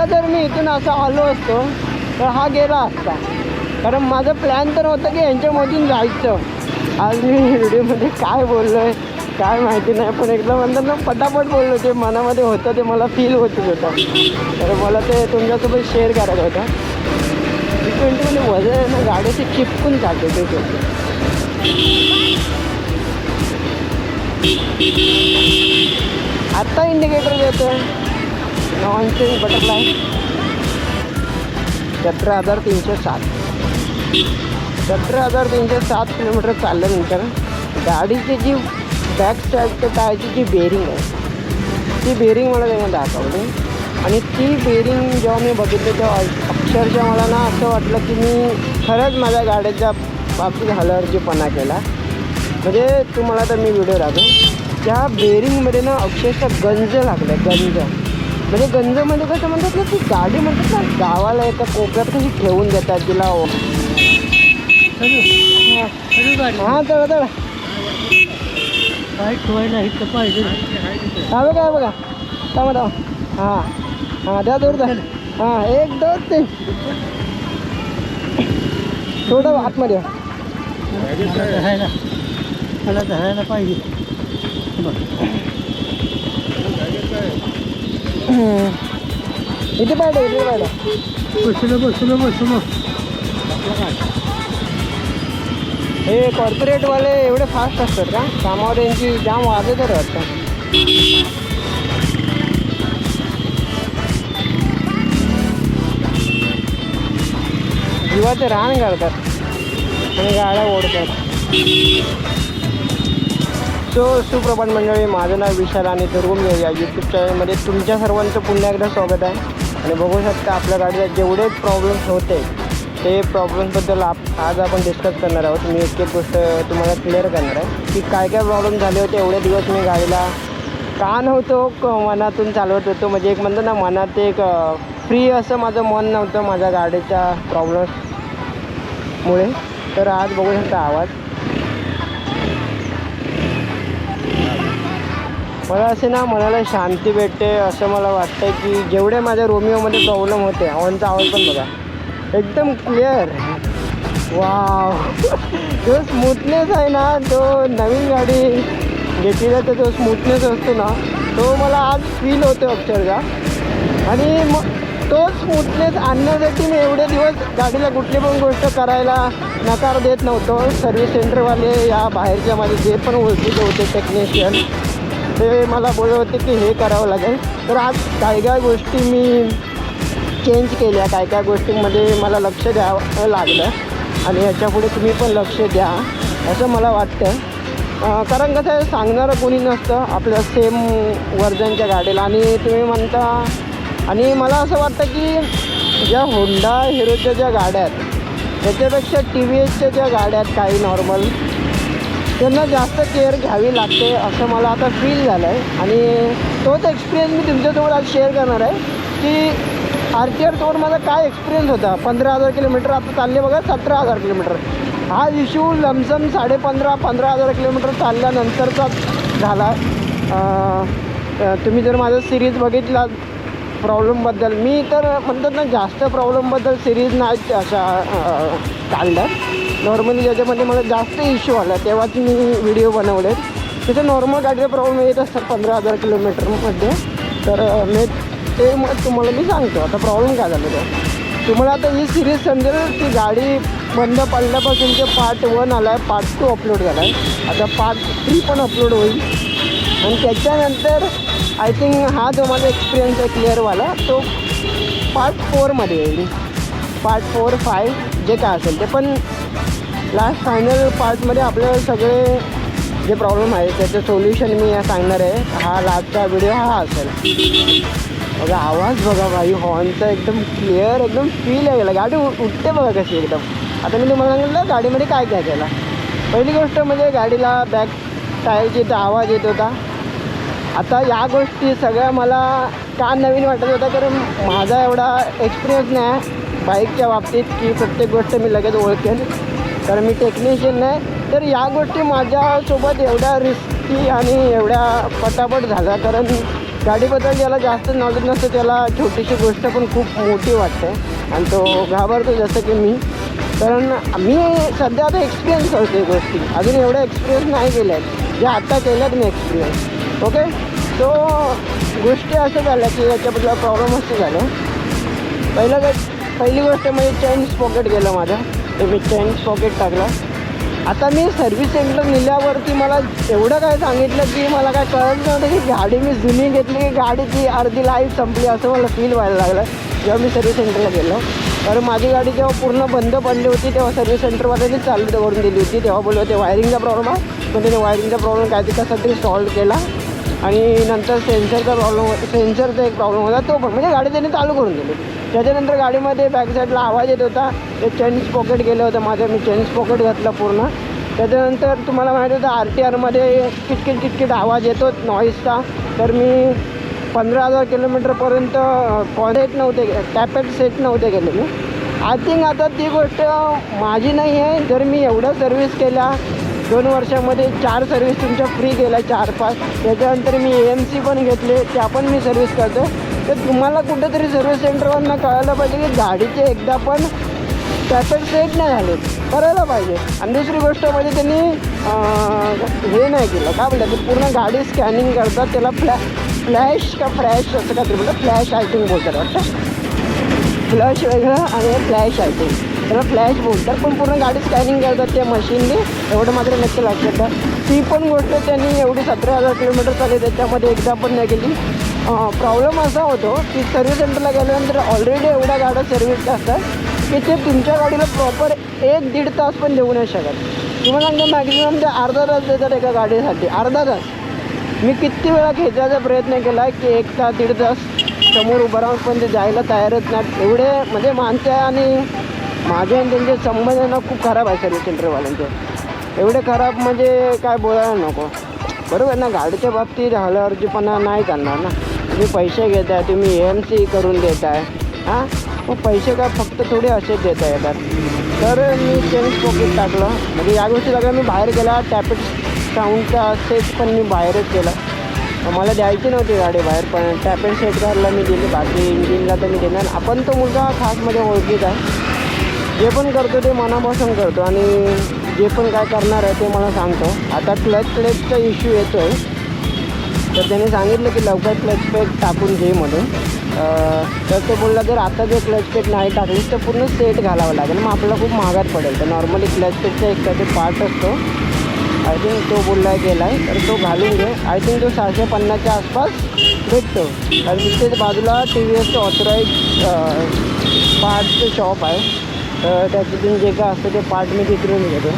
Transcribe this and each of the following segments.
आत्ता जर मी इथून असं आलो असतो तर हा गेला असता, कारण माझं प्लॅन तर होतं की यांच्यामधून जायचं. आज मी व्हिडिओमध्ये काय बोललो आहे काय माहिती नाही, पण एकदम म्हणतात ना पटापट बोललो, ते मनामध्ये होतं ते मला फील होतच होतं, तर मला ते तुमच्यासोबत शेअर करायचं होतं. T20मध्ये वजन आहे ना गाडीची चिपकून जाते ते. आत्ता इंडिकेटर देतो नॉनसेन्स बटरफ्लाय. 17,307 17,307 किलोमीटर चालल्यानंतर गाडीची जी बॅक साईडच्या टायरची जी बेरिंग आहे ती बेरिंग मला त्यांना दाखवली, आणि ती बेरिंग जेव्हा मी बघितली तेव्हा अक्षरशः मला ना असं वाटलं की मी खरंच माझ्या गाड्याच्या बाबतीत हलर्जीपणा केला. म्हणजे तुम्हाला तर मी व्हिडिओ दाखवेन, त्या बेरिंगमध्ये ना अक्षरशः गंज लागलं, गंज. म्हणजे गंजमध्ये कसं म्हणतात ना ती गाडी म्हणतात ना गावाला एका कोपऱ्यात कशी ठेवून देतात तिला. हां चला चला काय ठेवायला इथं पाहिजे. हा बघा बघा थांबा हां हां द्या जोर द्या. हां 1 2 3 थोडं आतमध्ये मला धरायला पाहिजे. इथे पाहिजे इथे पाहिजे. बसलो हे कॉर्पोरेटवाले एवढे फास्ट असतात का कामावर, यांची जाम वाजत राहतात. जीवाचं रान घालतात आणि गाड्या ओढतात. सुप्रभात मंडळी, माझं नाव विशाल आणि धरून या यूट्यूब चॅनलमध्ये तुमच्या सर्वांचं पुन्हा एकदा स्वागत आहे. आणि बघू शकता आपल्या गाडीला जेवढे प्रॉब्लेम्स होते ते प्रॉब्लेम्सबद्दल आज आपण डिस्कस करणार आहोत. मी एक गोष्ट तुम्हाला क्लिअर करणार आहे की काय काय प्रॉब्लेम झाले होते. एवढे दिवस मी गाडीला का नव्हतो मनातून चालवत होतो, म्हणजे एक म्हणतो ना मनात एक फ्री असं माझं मन नव्हतं माझ्या गाडीच्या प्रॉब्लेम्समुळे. तर आज बघू शकता आवाज, मला असे ना मनाला शांती भेटते. असं मला वाटतं की जेवढे माझ्या रोमिओमध्ये प्रॉब्लेम होते, हॉर्नचा आवाज पण बघा एकदम क्लिअर. वाव जो स्मूथनेस आहे ना, तो नवीन गाडी घेतलेला तर जो स्मूथनेस असतो ना तो मला आज फील होतो अक्षरशः. आणि मग तो स्मूथनेस आणण्यासाठी मी एवढे दिवस गाडीला कुठली पण गोष्ट करायला नकार देत नव्हतो. सर्व्हिस सेंटरवाले या बाहेरच्या माझे जे पण ओळखीचे होते टेक्निशियन ते मला बोलत होते की हे करावं लागेल. तर आज काय काय गोष्टी मी चेंज केल्या, काय काय गोष्टींमध्ये मला लक्ष द्यावं लागलं, आणि ह्याच्यापुढे तुम्ही पण लक्ष द्या असं मला वाटतं. कारण कसं आहे सांगणारं कोणी नसतं आपल्या सेम वर्जनच्या गाडीला. आणि तुम्ही म्हणता, आणि मला असं वाटतं की ज्या होंडा हिरोच्या ज्या गाड्या आहेत त्याच्यापेक्षा TVSच्या ज्या गाड्या आहेत काही नॉर्मल, त्यांना जास्त केअर घ्यावी लागते असं मला आता फील झालं आहे. आणि तोच एक्सपिरियन्स मी तुमच्यासोबत आज शेअर करणार आहे की RTR टूर माझा काय एक्सपिरियन्स होता. 15,000 किलोमीटर आता चालले बघा, 17,000 किलोमीटर. हा इश्यू लमसम 15,500 किलोमीटर चालल्यानंतरचा झाला. तुम्ही जर माझं सिरीज बघितला प्रॉब्लेमबद्दल, मी तर म्हणतात ना जास्त प्रॉब्लेमबद्दल सिरीज नाही अशा काढल्या. नॉर्मली ज्याच्यामध्ये मला जास्त इश्यू आला तेव्हाच मी व्हिडिओ बनवले. त्याचं नॉर्मल गाडीचा प्रॉब्लेम येत असतात 15,000 किलोमीटरमध्ये. तर मी ते मग तुम्हाला मी सांगतो आता प्रॉब्लेम काय झालं ते. तुम्हाला आता ही सिरीज समजेल की गाडी बंद पडल्यापासूनचे पार्ट 1 आला आहे, पार्ट 2 अपलोड झाला आहे, आता पार्ट 3 पण अपलोड होईल. आणि त्याच्यानंतर आय थिंक हा जो माझा एक्सपिरियन्स आहे क्लिअरवाला तो पार्ट 4मध्ये येईल. पार्ट 4, 5 जे काय असेल ते. पण लास्ट फायनल पार्टमध्ये आपल्याला सगळे जे प्रॉब्लेम आहे त्याचं सोल्युशन मी सांगणार आहे. हा लास्टचा व्हिडिओ हा असेल. बघा आवाज बघा भाई हॉर्नचा एकदम क्लिअर, एकदम फील आहे. गाडी उठते बघा कशी एकदम. आता मी तुम्हाला सांगितलं गाडीमध्ये काय काय केलं. पहिली गोष्ट म्हणजे गाडीला बॅक टायरची तर आवाज येत होता. आता या गोष्टी सगळ्या मला का नवीन वाटत होत्या, कारण माझा एवढा एक्सपिरियन्स नाही बाईकच्या बाबतीत की प्रत्येक गोष्ट मी लगेच ओळखेन, कारण मी टेक्निशियन नाही. तर या गोष्टी माझ्यासोबत एवढ्या रिस्की आणि एवढ्या पटापट झाल्या, कारण गाडीबद्दल ज्याला जास्त नॉलेज नसतं त्याला छोटीशी गोष्ट पण खूप मोठी वाटते आणि तो घाबरतो, जसं की मी. कारण मी सध्या आता एक्सपिरियन्स करतो आहे गोष्टी, अजून एवढा एक्सपिरियन्स नाही केल्या आहेत ज्या आत्ता केल्यात मी एक्सपिरियन्स. ओके, सो गोष्टी असं झाल्या की याच्याबद्दल प्रॉब्लेम असं झालं. पहिली गोष्ट म्हणजे चेन पॉकेट गेलं माझं, ते मी चेन पॉकेट टाकलं. आता मी सर्व्हिस सेंटर नेल्यावरती मला एवढं काय सांगितलं की मला काय कळत नव्हतं की गाडी मी जुनी घेतली की गाडीची अर्धी लाईफ संपली असं मला फील व्हायला लागलं जेव्हा मी सर्व्हिस सेंटरला गेलो. कारण माझी गाडी जेव्हा पूर्ण बंद पडली होती तेव्हा सर्व्हिस सेंटरवाल्याने चालू करून दिली होती. तेव्हा बोलले होते वायरिंगचा प्रॉब्लेम आहे, पण त्याने वायरिंगचा प्रॉब्लेम काय ते कसा तरी सॉल्व्ह केला. आणि नंतर सेन्सरचा एक प्रॉब्लेम होता, तो पण म्हणजे गाडी त्याने चालू करून दिली. त्याच्यानंतर गाडीमध्ये बॅक साईडला आवाज येत होता, ते चेन्स पॉकेट गेलं होतं माझं, मी चेन्स पॉकेट घातलं पूर्ण. त्याच्यानंतर तुम्हाला माहिती होतं RTRमध्ये किटकिट आवाज येतो नॉईजचा. तर मी 15,000 किलोमीटरपर्यंत सेट नव्हते, टॅपेट सेट नव्हते केले मी. आय थिंक आता ती गोष्ट माझी नाही आहे. जर मी एवढं सर्व्हिस केल्या 2 वर्षामध्ये 4 सर्व्हिस तुमच्या फ्री केल्या, 4-5. त्याच्यानंतर मी AMC पण घेतले, त्या पण मी सर्व्हिस करतो. तर तुम्हाला कुठेतरी सर्व्हिस सेंटरवरनं कळायला पाहिजे की गाडीचे एकदा पण टॅपेट सेट नाही झाले, करायला पाहिजे. आणि दुसरी गोष्ट म्हणजे त्यांनी हे नाही केलं, काय बोलतात ते पूर्ण गाडी स्कॅनिंग करतात, त्याला फ्लॅश असं काय तरी बोलतात, फ्लॅश आय थिंक बोलतात वाटतं. फ्लॅश वेगळं आणि फ्लॅश आय थिंक, त्याला फ्लॅश बोलतात. पण पूर्ण गाडी स्कॅनिंग करतात त्या मशीनने, एवढं मात्र नक्की लक्षात द्या. ती पण गोष्ट त्यांनी एवढी 17,000 किलोमीटर चालली त्याच्यामध्ये एकदा पण नाही केली. प्रॉब्लेम असा होतो की सर्व्हिस सेंटरला गेल्यानंतर ऑलरेडी एवढ्या गाड्या सर्व्हिस असतात की ते तुमच्या गाडीला प्रॉपर 1-1.5 तास पण देऊ नाही शकत. तुम्हाला सांगतो मॅक्झिमम ते अर्धा तास देतात एका गाडीसाठी, अर्धा तास. मी किती वेळा खेचायचा प्रयत्न केला की 1 तास 1.5 तास समोर उभं राहून, पण ते जायला तयारच नाहीत. एवढे म्हणजे माणसं आणि माझे आणि त्यांचे संबंध ना खूप खराब आहे सर्व्हिस सेंटरवाल्यांचे. एवढे खराब म्हणजे काय बोलायला नको, बरोबर ना. गाडीच्या बाबतीत हलगर्जीपणा नाही चालणार ना. तुम्ही पैसे घेत आहे, तुम्ही AMC करून देत आहे, हां, मग पैसे काय फक्त थोडे असेच देता येतात. तर मी चेन्स पॉकेट टाकलं, म्हणजे या गोष्टी सगळ्या मी बाहेर गेला. टॅपेट साऊंडचा सेट पण मी बाहेरच केला, मला द्यायची नव्हती गाडी बाहेर, पण टॅपेट सेट करायला मी दिली. बाकी इंजिनला तर मी देणार. आपण तो मुलगा खासमध्ये ओळखीत आहे, जे पण करतो ते मनापासून करतो आणि जे पण काय करणार आहे ते मला सांगतो. आता क्लच प्लेटचा इश्यू येतो आहे, तर त्याने सांगितलं की लवकर क्लच प्लेट टाकून घे म्हणून. तर तो बोलला जर आता जर क्लच प्लेट नाही टाकलीस तर पूर्ण सेट घालावं लागेल, मग आपल्याला खूप महागात पडेल. तर नॉर्मली क्लच प्लेटचा एक त्याचे पार्ट असतो, आय थिंक तो बोलला गेला आहे, तर तो घालून घे. आय थिंक तो 650च्या आसपास भेटतो. आणि तिथेच बाजूला TVSचं ऑथराईज पार्टचं शॉप आहे, तर त्याच्यातून जे काय असतं ते पार्ट मी तिकडून घेतो.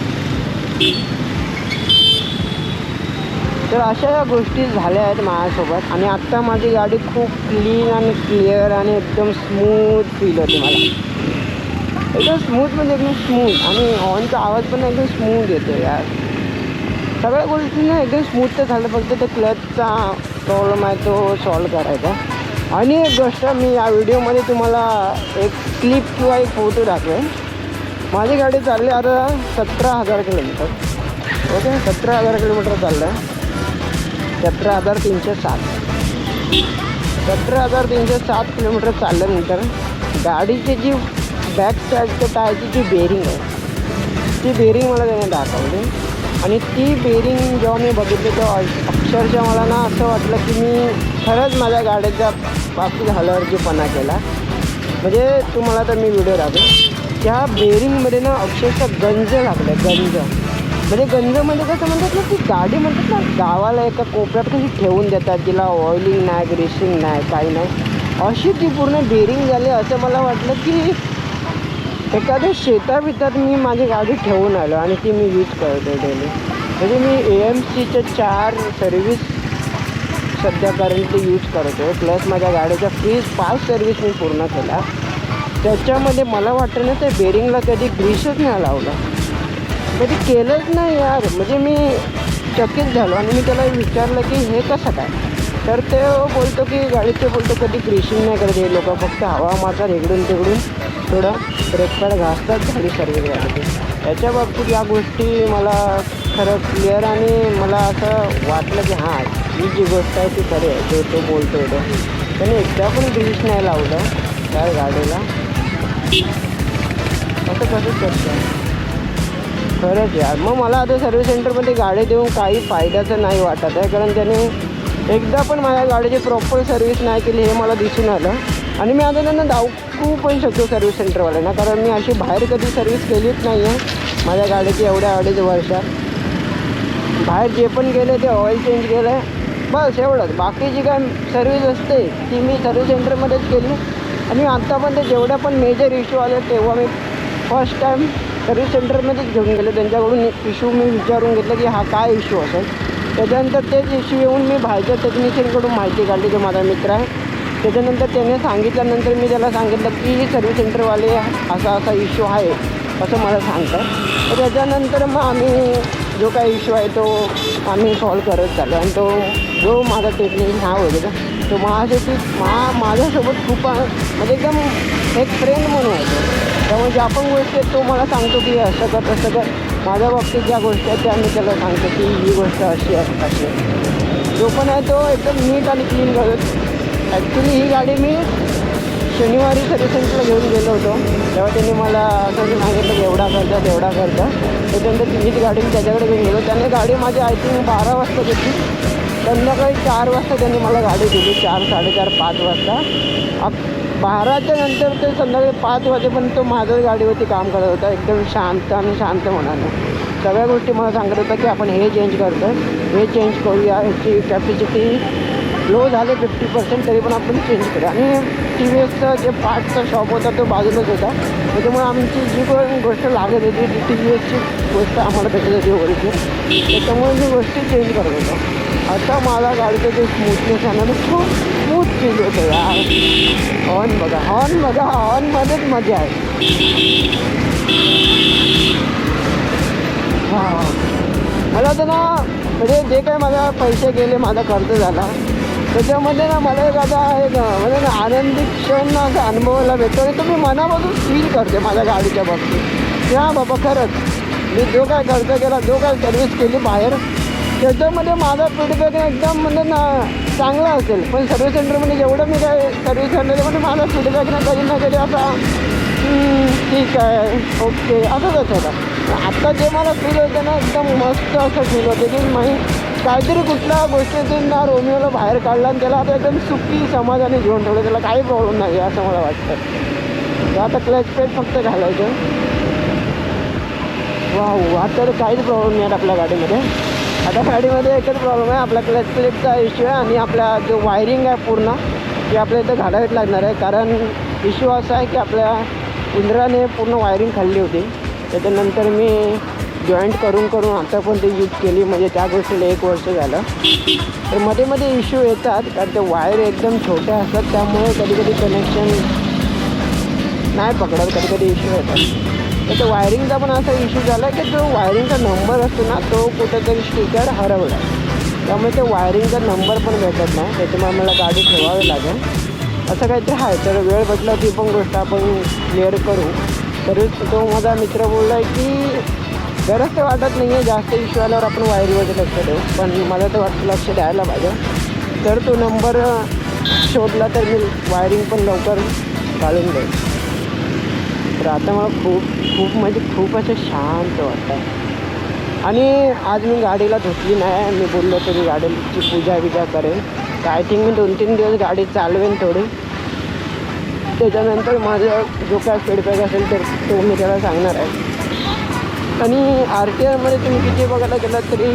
तर अशा या गोष्टी झाल्या आहेत माझ्यासोबत. आणि आत्ता माझी गाडी खूप क्लीन आणि क्लिअर आणि एकदम स्मूथ फील होते मला. एकदम स्मूथ म्हणजे एकदम स्मूथ, आणि हॉर्नचा आवाज पण एकदम स्मूथ येतो यार. सगळ्या गोष्टींना एकदम स्मूथ तर झालं, फक्त ते क्लचचा प्रॉब्लेम आहे तो सॉल्व करायचा. आणि एक गोष्ट मी या व्हिडिओमध्ये तुम्हाला एक क्लिप किंवा एक फोटो दाखवेन. माझी गाडी चालली आता 17,000 किलोमीटर. ओके, 17,000 किलोमीटर चाललं आहे. 17,307 17,307 किलोमीटर चालल्यानंतर गाडीची जी बॅक साईडच्या टायरची जी बेरिंग आहे ती बेरिंग मला त्याने दाखवली. आणि ती बेरिंग जेव्हा मी बघितली तेव्हा अक्षरशः मला ना असं वाटलं की मी खरंच माझ्या गाडीच्या बाबतीत हलगर्जीपणा केला. म्हणजे तुम्हाला तर मी व्हिडिओ दाखवेन, त्या बेरिंगमध्ये ना अक्षरशः गंज लागले, गंज. म्हणजे गंज म्हणजे कसं म्हणतात ना, ती गाडी म्हणतात ना गावाला एका कोपऱ्यात कशी ठेवून देतात, तिला ऑइलिंग नाही, ग्रीसिंग नाही, काही नाही, अशी ती पूर्ण बेरिंग झाली. असं मला वाटलं की एखाद्या शेताबितात मी माझी गाडी ठेवून आलो आणि ती मी यूज करतो डेली. म्हणजे मी AMCच्या 4 सर्व्हिस सध्या करंटली यूज करतो, प्लस माझ्या गाडीच्या 5 सर्व्हिस मी पूर्ण केल्या. त्याच्यामध्ये मला वाटतं ना त्या बेरिंगला कधी ग्रीसच नाही लावलं, कधी केलंच नाही यार. म्हणजे मी चकित झालो आणि मी त्याला विचारलं की हे कसं काय, तर ते बोलतो की गाडीचे बोलतो कधी ग्रीसिंग नाही करत हे लोक, फक्त हवा मारतात इकडून तिकडून, थोडं ब्रेक पॅड घासतात, झाली सर्व्हिस गाडीची. त्याच्या बाबतीत या गोष्टी मला खरं क्लिअर आणि मला असं वाटलं की हां ही जी गोष्ट आहे ती खरी आहे. तो बोलतो तो त्याने एकदा पण ग्रीस नाही लावलं त्या गाडीला. असं कसंच करतं खरंच यार. मग मला आता सर्व्हिस सेंटरमध्ये गाडी देऊन काही फायद्याचं नाही वाटत आहे, कारण त्याने एकदा पण माझ्या गाडीची प्रॉपर सर्व्हिस नाही केली हे मला दिसून आलं. आणि मी आता त्यांना दाखवू पण शकतो सर्व्हिस सेंटरवाल्यांना, कारण मी अशी बाहेर कधी सर्व्हिस केलीच नाही आहे माझ्या गाडीची एवढ्या 2.5 वर्षात. बाहेर जे पण गेले ते ऑइल चेंज केलं आहे बस एवढंच. बाकी जी काय सर्व्हिस असते ती मी सर्व्हिस सेंटरमध्येच केली. आणि आत्ता पण ते जेवढ्या पण मेजर इश्यू आले तेव्हा मी फर्स्ट टाईम सर्व्हिस सेंटरमध्येच घेऊन गेलो. त्यांच्याकडून इश्यू मी विचारून घेतलं की हा काय इश्यू असेल. त्याच्यानंतर तेच इश्यू येऊन मी बाहेरच्या टेक्निशियनकडून माहिती काढली, जो माझा मित्र आहे. त्याच्यानंतर त्याने सांगितल्यानंतर मी त्याला सांगितलं की सर्व्हिस सेंटरवाले असा इश्यू आहे असं मला सांगतात. तर त्याच्यानंतर मग आम्ही जो काही इश्यू आहे तो आम्ही सॉल्व करत चाललो. आणि तो जो माझा टेक्निशियन हा वगैरे तो माझ्यासोबत खूप म्हणजे एकदम एक फ्रेंड म्हणून आहे तो. त्यामुळे ज्या पण गोष्टी आहेत तो मला सांगतो की असं कर तसं कर. माझ्या बाबतीत ज्या गोष्टी आहेत त्या मी त्याला सांगतो की ही गोष्ट अशी आहे अशी. जो पण आहे तो एकदम नीट आणि क्लीन करतो. ॲक्च्युली ही गाडी मी शनिवारी सर्व्हिस सेंटरला घेऊन गेलो होतो, तेव्हा त्यांनी मला असं सांगितलं की एवढा करता तेवढा करता. त्याच्यानंतर तीच गाडी मी त्याच्याकडे घेऊन गेलो. त्याने गाडी माझी आय थिंक 12 वाजता घेतली. संध्याकाळी 4 वाजता त्यांनी मला गाडी दिली. 4, 4:30, 5 वाजता. 12च्या नंतर ते संध्याकाळी 5 वाजेपर्यंत माझ्याच गाडीवरती काम करत होता, एकदम शांत आणि शांत मनाने. सगळ्या गोष्टी मला सांगत होता की आपण हे चेंज करतो, हे चेंज करूया, ह्याची कॅपॅसिटी लो झाले 50% तरी पण आपण चेंज करूया. आणि TVSचं जे पार्टचा शॉप होता तो बाजूलाच होता, त्याच्यामुळे आमची जी पण गोष्ट लागत होती ती TVSची गोष्ट आम्हाला भेटत होती ओरिजिनल. त्याच्यामुळे मी गोष्टी चेंज करत होतो. आता मला गाडीचं जे स्मूथनेस आहे ना तो खूप स्मूथ फील होतं यार. हॉर्न बघा, हॉर्नमध्येच मजा आहे. हां, मला तर ना म्हणजे जे काही माझा पैसे गेले, माझा खर्च झाला त्याच्यामध्ये ना मला एक आता एक म्हणजे ना आनंदी क्षण ना असं अनुभवायला भेटतो. आणि तो मी मनापासून फील करते माझ्या गाडीच्या बाबतीत. हां बाबा खरंच मी जो काय खर्च केला, जो काय सर्व्हिस केली बाहेर, त्याच्यामध्ये माझा फीडबॅक एकदम म्हणजे ना चांगला असेल. पण सर्व्हिस सेंटरमध्ये जेवढं मी काय सर्व्हिस सेंटरमध्ये माझा फीडबॅक ना कधी असा ठीक आहे ओके असंच असायचं. आत्ता जे मला फील होतं ना एकदम मस्त असं फील होतं की मी काहीतरी कुठल्या गोष्टीतून ना रोमिओला बाहेर काढला आणि त्याला आता एकदम सुखी समाधानी घेऊन ठेवलं. त्याला काही प्रॉब्लेम नाही आहे असं मला वाटतं. तर आता क्लच पेट फक्त घालायचं. वा आता तर काहीच प्रॉब्लेम नाही आपल्या गाडीमध्ये. आता गाडीमध्ये एकच प्रॉब्लेम आहे, आपला क्लच प्लेटचा इश्यू आहे आणि आपला जो वायरिंग आहे पूर्ण ते आपल्या इथं घालावीच लागणार आहे. कारण इश्यू असा आहे की आपल्या इंद्राने पूर्ण वायरिंग खाल्ली होती. त्याच्यानंतर मी जॉईंट करून आता पण ते यूज केली, म्हणजे त्या गोष्टीला 1 वर्ष झालं. तर मध्ये इश्यू येतात कारण ते वायर एकदम छोट्या असतात, त्यामुळे कधी कनेक्शन नाही पकडत, कधी इश्यू येतात. तर ते वायरिंगचा पण असा इश्यू झाला की जो वायरिंगचा नंबर असतो ना तो कुठेतरी स्टिकर हरवला. त्यामुळे ते वायरिंगचा नंबर पण भेटत नाही, त्याच्यामुळे मला गाडी ठेवावी लागेल असं काहीतरी आहे. तर वेळ भेटला ती पण गोष्ट आपण क्लिअर करू. तरी तो माझा मित्र बोलला आहे की गरज तर वाटत नाही आहे, जास्त इश्यू आल्यावर आपण वायरिंगमध्ये लक्ष देऊ, पण मला तर वाटतं लक्ष द्यायला पाहिजे. तर तो नंबर शोधला तर मी वायरिंग पण लवकर काढून देईल. तर आता मला खूप असं शांत वाटतं. आणि आज मी गाडीला धुतली नाही, मी बोललो तरी गाडीची पूजा करेन. तर आय थिंक मी 2-3 दिवस गाडी चालवेन थोडी. त्याच्यानंतर माझा जो काय फीडबॅक असेल तर तो मी त्याला सांगणार आहे. आणि RTRमध्ये तुम्ही किती बघायला गेलात तरी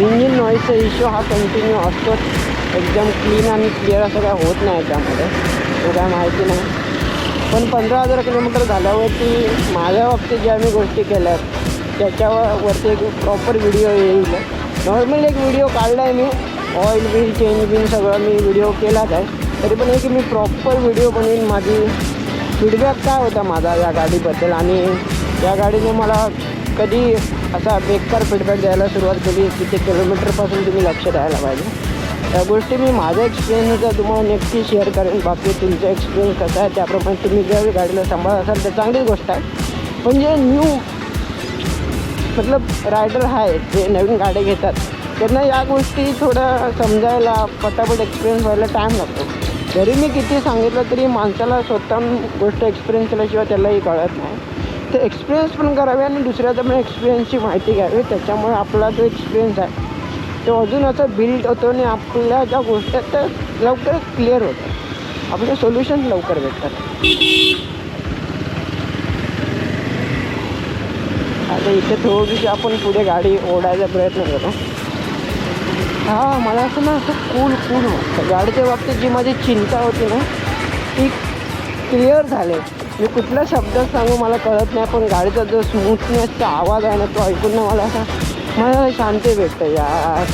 इंजिन नॉईजचा इश्यू हा कंटिन्यू असतोच. एकदम क्लीन आणि क्लिअर असं काय होत नाही त्यामध्ये, तो काय माहिती नाही. पण 15,000 किलोमीटर झाल्यावरती माझ्या बाबतीत ज्या मी गोष्टी केल्या त्याच्यावरती एक प्रॉपर व्हिडिओ येईल. नॉर्मली एक व्हिडिओ काढला आहे मी, ऑइल बिल चेंज बिल सगळं मी व्हिडिओ केलाच आहे. तरी पण एक मी प्रॉपर व्हिडिओ बनवीन माझी फीडबॅक काय होता माझा या गाडीबद्दल, आणि या गाडीने मला कधी असा बेकार फीडबॅक द्यायला सुरुवात केली, किती किलोमीटरपासून तुम्ही लक्ष द्यायला पाहिजे. त्या गोष्टी मी माझा एक्सपिरियन्स होता तुम्हाला नक्की शेअर करेन. बाकी तुमचा एक्सपिरियन्स कसा आहे त्याप्रमाणे तुम्ही जर गाडीला सांभाळत असाल तर चांगलीच गोष्ट आहे. पण जे न्यू मतलब रायडर आहे जे नवीन गाडी घेतात त्यांना या गोष्टी थोडं समजायला पटापट एक्सपिरियन्स व्हायला टाईम लागतो. जरी मी किती सांगितलं तरी माणसाला स्वतःहून गोष्ट एक्सपिरियन्स केल्याशिवाय त्यालाही कळत नाही. ते एक्सपिरियन्स पण करावे आणि दुसऱ्याचा पण एक्सपिरियन्सची माहिती घ्यावी. त्याच्यामुळे आपला जो एक्सपिरियन्स आहे तो अजून असं बिल्ड होतो आणि आपल्या ज्या गोष्टी आहेत त्या लवकरच क्लिअर होतात. आपले सोल्युशन लवकर भेटतात. आता इथे थोडीशी आपण पुढे गाडी ओढायचा प्रयत्न करतो. हां, मला असं ना असं कूल वाटतं. गाडीच्या बाबतीत जी माझी चिंता होती ना ती क्लिअर झाले. मी कुठला शब्द सांगू मला कळत नाही, पण गाडीचा जो स्मूथनेसचा आवाज आहे ना तो ऐकून ना मला शांती भेटतं. यार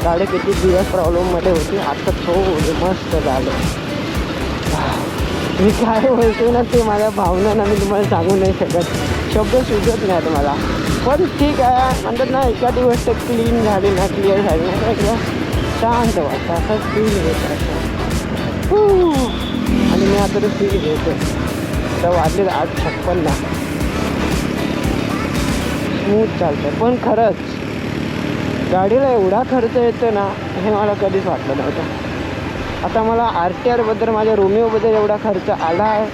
गाडी किती दिवस प्रॉब्लेममध्ये होती, आता थोडी मस्त झालं. मी काय बोलतो ना ते माझ्या भावना ना मी तुम्हाला सांगू नाही शकत. शब्द सुचत नाहीत मला. पण ठीक आहे, म्हणतात ना एखादी गोष्ट क्लीन झाली ना क्लिअर झाली ना एकदम शांत वाटतं. असं फील घेत असं. आणि मी आता तो फील घेतो. तर वाजले 8:56. स्मूथ चालतं. पण खरंच गाडीला एवढा खर्च येतो ना हे मला कधीच वाटलं नव्हतं. आता मला RTRबद्दल माझ्या रोमिओबद्दल एवढा खर्च आला आहे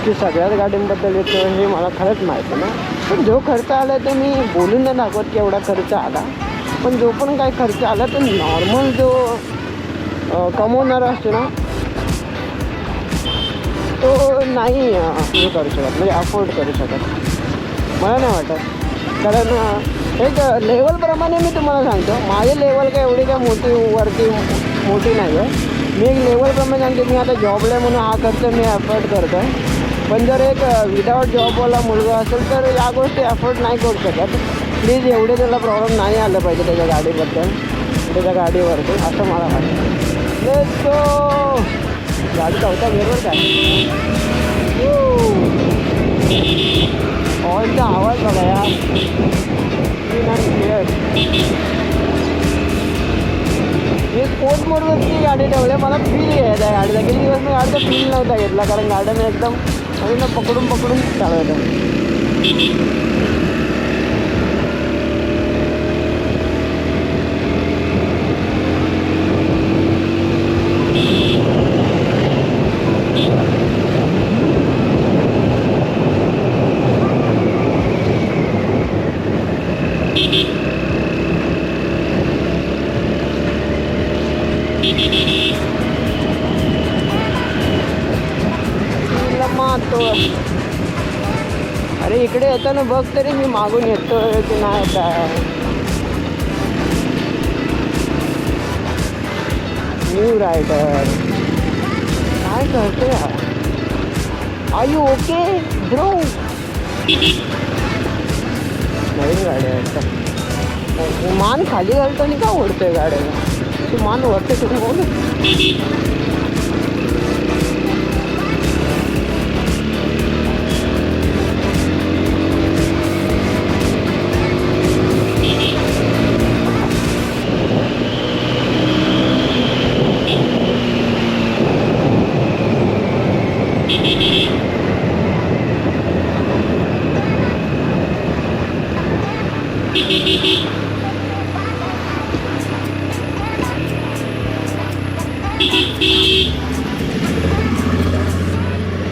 की सगळ्याच गाड्यांबद्दल येतो हे मला खरंच माहिती ना. पण जो खर्च आला आहे तो मी बोलून नाही दाखवत की एवढा खर्च आला. पण जो पण काही खर्च आला तो नॉर्मल जो कमवणारा असतो ना तो नाही हे करू शकत, म्हणजे अफोर्ड करू शकत. मला नाही वाटत. कारण एक लेवलप्रमाणे मी तुम्हाला सांगतो, माझी लेवल काय एवढी काय मोठी नाही आहे. मी एक लेवलप्रमाणे सांगतो. मी आता जॉबला आहे म्हणून हा खर्च मी अफोर्ड करतो आहे. पण जर एक विदाऊट जॉबवाला मुलगा असेल तर या गोष्टी अफोर्ड नाही करू शकत. प्लीज एवढे त्याला प्रॉब्लेम नाही आलं पाहिजे त्याच्या गाडीबद्दल, त्याच्या गाडीवरती, असं मला वाटतं. Let's go. गाडी चौथा गेअरवर काय हॉर्नचा आवाज बघा यार. मी स्पोर्ट मोडवरती गाडी ठेवली. मला फील घ्यायचा आहे गाडीचा. किती दिवस मी गाडीचा फील नव्हता घेतला कारण गाड्याने एकदम ना पकडून चालवतं. अरे इकडे येताना बघ तरी मी मागून येतो की नाही काय. न्यू रायडर काय करते यार. Are you okay bro. नवीन गाडी आहे. मान खाली घालताना का ओढतोय गाड्याला. तू मान वरते तुम्ही बोल.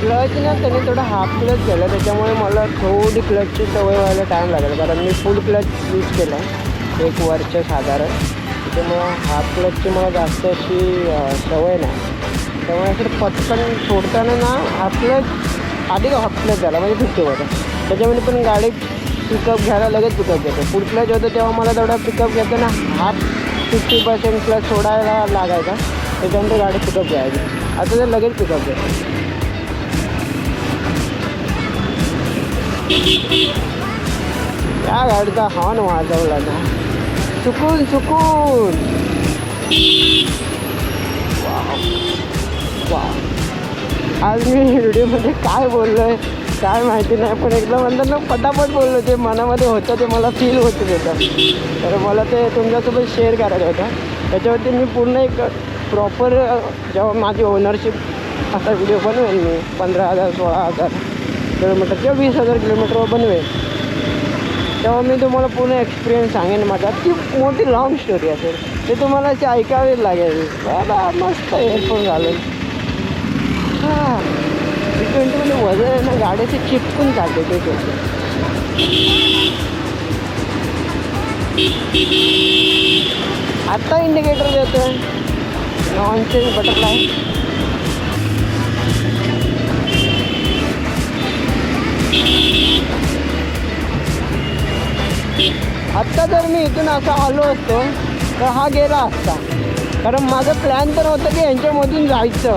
क्लच ना त्याने थोडं हाफ क्लच केलं, त्याच्यामुळे मला थोडी क्लचची सवय व्हायला टाईम लागेल. कारण मी फुल क्लच यूज केला आहे 1 वर्ष साधारण. त्याच्यामुळं हाफ क्लचची मला जास्त अशी सवय नाही. त्यामुळे असं पटकन सोडताना ना हाफ क्लच आधी हाफ क्लच झाला म्हणजे 50 होतं. त्याच्यामध्ये पण गाडी पिकअप घ्यायला लगेच पिकअप घेतो. फुल क्लच होतं तेव्हा मला तेवढा पिकअप घेतो ना 50% क्लच सोडायला लागायचा. त्याच्यानंतर गाडी पिकअप घ्यायची. आता तर लगेच पिकअप घेतो. या गाडीचा हॉर्न वाजवला ना चुकून. आज मी व्हिडिओमध्ये काय बोललो आहे काय माहिती नाही, पण एकदम म्हणतात ना पटापट बोललो. जे मनामध्ये होतं ते मला फील होत होतं. तर मला ते तुमच्यासोबत शेअर करायचं होतं. त्याच्यावरती मी पूर्ण एक प्रॉपर जेव्हा माझी ओनरशिप असा व्हिडिओ बनवेल मी 15,000 16,000 किलोमीटर किंवा 20,000 किलोमीटरवर बनवेल. तेव्हा मी तुम्हाला पूर्ण एक्सपिरियन्स सांगेन माझा. ती मोठी लॉंग स्टोरी असेल, ते तुम्हाला अशी ऐकावी लागेल. बाबा मस्त एअरफोन घालून. हां T20मध्ये वजन आहे ना, गाड्याचे चिपकून चालते ते. आत्ता इंडिकेटर देतोय. Nonsense butterfly. आत्ता जर मी इथून असं आलो असतो तर हा गेला असता, कारण माझं प्लॅन तर होतं की यांच्यामधून जायचं.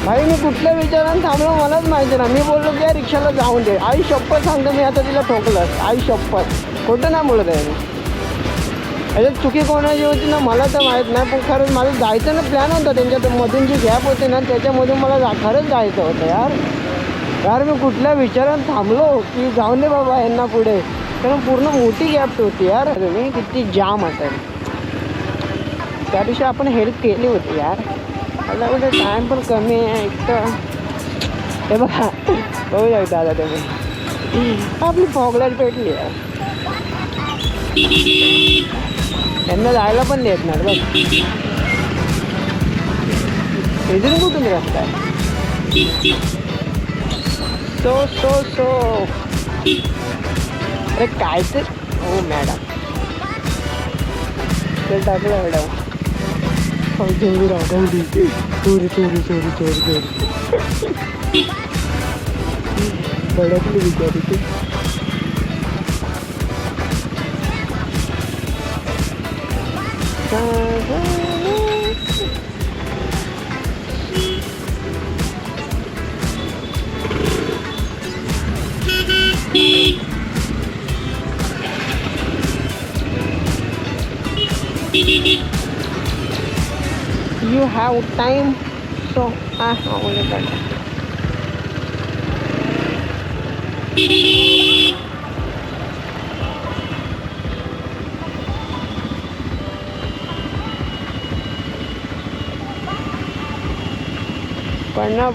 भाई मी कुठल्या विचारानं थांबलो मलाच माहिती ना. मी बोललो की या रिक्षाला जाऊन दे. आई शपथ सांगतो मी आता तिला ठोकलं. आई शपथ खोटं नाही बोलत आहे मी. याच्यात चुकी कोणाची होती ना मला तर माहीत नाही, पण खरंच माझं जायचं ना प्लॅन होता. त्यांच्या मधून जी गॅप होते ना त्याच्यामधून मला खरंच जायचं होतं यार. मी कुठल्या विचारानं थांबलो की जाऊन दे बाबा यांना पुढे, कारण पूर्ण मोठी गॅप होती यार. मी किती जाम असेल. त्या दिवशी आपण हेल्प केली होती यार. आता कुठे टाईम पण कमी आहे इतकं. हे बघा बघू शकता आता तुम्ही आपली फॉगलाईट पेटली आहे. त्यांना जायला पण देत नाही बघ. इथून कुठून रस्ता आहे. सो अरे काय ते. हो मॅडम ते टाकलं मॅडम. चोरी राहू चोरी भडकली बिचारी ती. You have time, so I only got. पढ़ना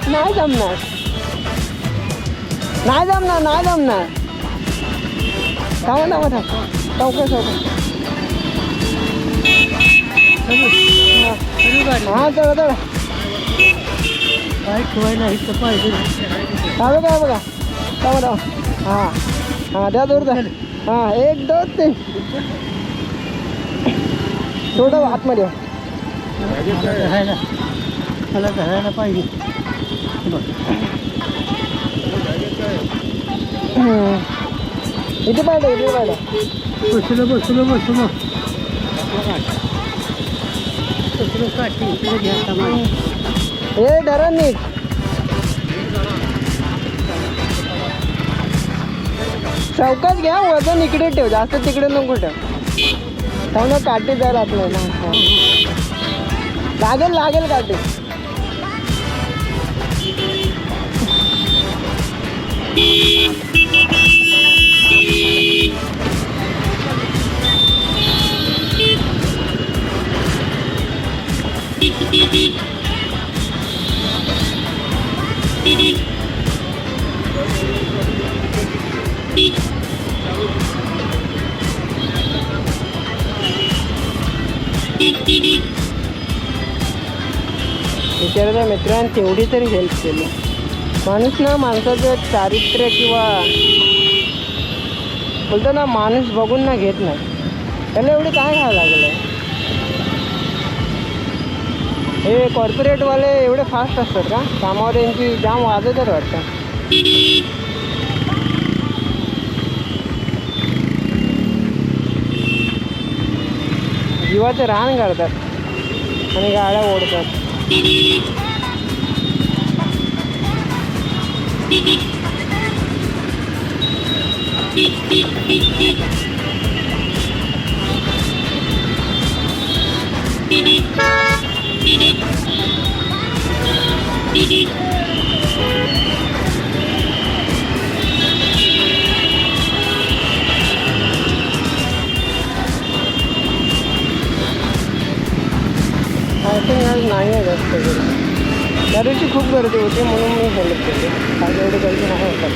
नाही जमणार. थांबा चौकस हां चला काय ठेवायला इथं पाहिजे. चालू काय बघा. थांबा हां द्या दूर द्या. हां 1 2 3 थोडं आतमध्ये. मला धरायला पाहिजे. इथे पाहिजे. बसलो काठी इकडे घ्या सामान. हे धरा नीट. चौकात घ्या. वजन इकडे ठेव, जास्त तिकडे नको ठेव. थांबा काठी द्यायला आपल्याला. लागेल काठी. बिचाराच्या मित्रांनी तेवढी तरी हेल्प केली. माणूस ना माणसाचं चारित्र्य किंवा बोलतो ना माणूस बघून ना घेत नाही. त्याला एवढी काय घ्यावं लागलं. हे कॉर्पोरेटवाले एवढे फास्ट असतात का कामावर. यांची जाम वाजतच वाटतं. जीवाचं रान करतात आणि गाड्या ओढतात. आय थिंक आज नाही आहे जास्त गर्दी. त्या दिवशी खूप गर्दी होती म्हणून मी हेल्प केली. आज एवढी गर्दी नाही होतात.